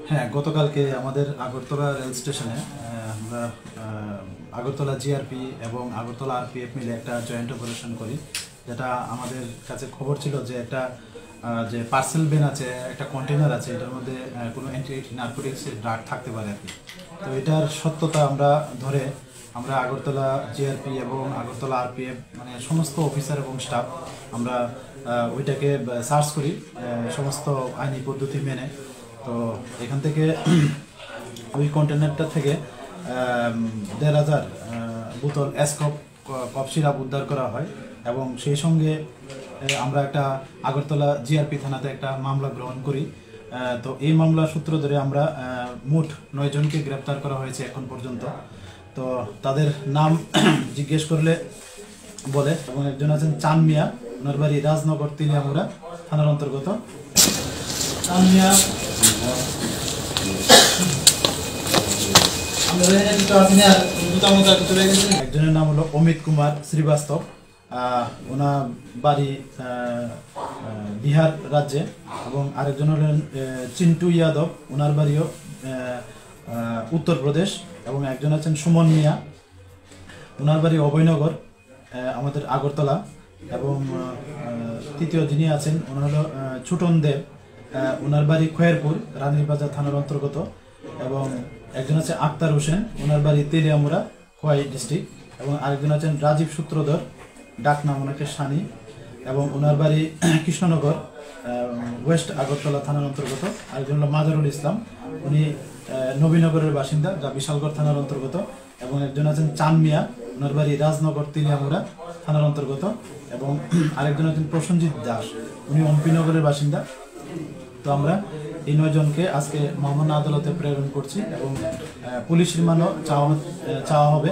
হ্যাঁ, গতকালকে আমাদের আগরতলা রেল স্টেশনে আমরা আগরতলা জিআরপি এবং আগরতলা আরপিএফ মিলে একটা জয়েন্ট অপারেশন করি, যেটা আমাদের কাছে খবর ছিল যে একটা যে পার্সেল ভ্যান আছে, একটা কন্টেনার আছে, এটার মধ্যে কোনো অ্যান্টি নার্কোটিক্সের ড্রাগ থাকতে পারে আর কি। তো এটার সত্যতা আমরা ধরে আমরা আগরতলা জিআরপি এবং আগরতলা আরপিএফ মানে সমস্ত অফিসার এবং স্টাফ আমরা ওইটাকে সার্চ করি সমস্ত আইনি পদ্ধতি মেনে। তো এখান থেকে ওই কন্টেনারটা থেকে ১,৫০০ বোতল কফ সিরাপ উদ্ধার করা হয় এবং সেই সঙ্গে আমরা একটা আগরতলা জিআরপি থানাতে একটা মামলা গ্রহণ করি। তো এই মামলা সূত্র ধরে আমরা মোট ৯ জনকে গ্রেপ্তার করা হয়েছে এখন পর্যন্ত। তো তাদের নাম জিজ্ঞেস করলে বলে, এবং একজন আছেন চান মিয়া, ওনার বাড়ি রাজনগর তিলিয়ামুড়া থানার অন্তর্গত। চান মিয়া একজনের নাম হলো অমিত কুমার শ্রীবাস্তব, ওনার বাড়ি বিহার রাজ্যে, এবং আরেকজন হলেন চিন্টু যাদব, ওনার বাড়িও উত্তরপ্রদেশ, এবং একজন আছেন সুমন মিয়া, ওনার বাড়ি অভয়নগর আমাদের আগরতলা, এবং তৃতীয় যিনি আছেন ওনার হলো ছুটন দেব, ওনার বাড়ি খয়েরপুর রানীরবাজার থানার অন্তর্গত, এবং একজন আছে আক্তার হোসেন, ওনার বাড়ি তেলিয়ামুড়া খোয়াই ডিস্ট্রিক্ট, এবং আরেকজন আছেন রাজীব সূত্রধর, ডাক নাম ওনাকে সানি, এবং ওনার বাড়ি কৃষ্ণনগর ওয়েস্ট আগরতলা থানার অন্তর্গত। আরেকজন হলো মাজারুল ইসলাম, উনি নবীনগরের বাসিন্দা, যা বিশালগড় থানার অন্তর্গত, এবং একজন আছেন চান মিয়া, ওনার বাড়ি রাজনগর তিলিয়ামুড়া থানার অন্তর্গত, এবং আরেকজন আছেন প্রসেনজিৎ দাস, উনি অম্পিনগরের বাসিন্দা। তো আমরা এই ৯ জনকে আজকে মহামান্য আদালতে প্রেরণ করছি, এবং পুলিশ রিমান্ডও চাওয়া হবে,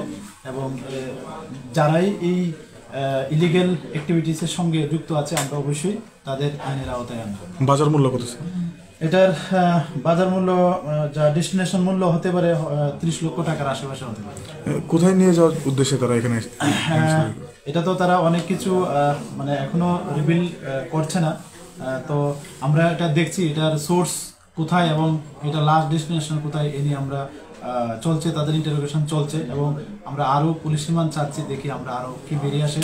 এবং যারাই এই ইলিগেল অ্যাক্টিভিটিসের সঙ্গে যুক্ত আছে আমরা অবশ্যই তাদের আইনের আওতায় আনব। বাজার মূল্য কত? এটার বাজার মূল্য যা ডেস্টিনেশন মূল্য হতে পারে ৩০ লক্ষ টাকার আশেপাশে হতে পারে। কোথায় নিয়ে যাওয়ার উদ্দেশ্যে তারা এখানে? এটা তো তারা অনেক কিছু মানে এখনো রিভিল করছে না। তো আমরা এটা দেখছি এটার সোর্স কোথায় এবং এটা লাস্ট ডেস্টিনেশন কোথায়, এ নিয়ে আমরা চলছে, তাদের ইন্টারোগেশন চলছে, এবং আমরা আরও পুলিশ রিমান্ড চাচ্ছি, দেখি আমরা আরও কি বেরিয়ে আসে।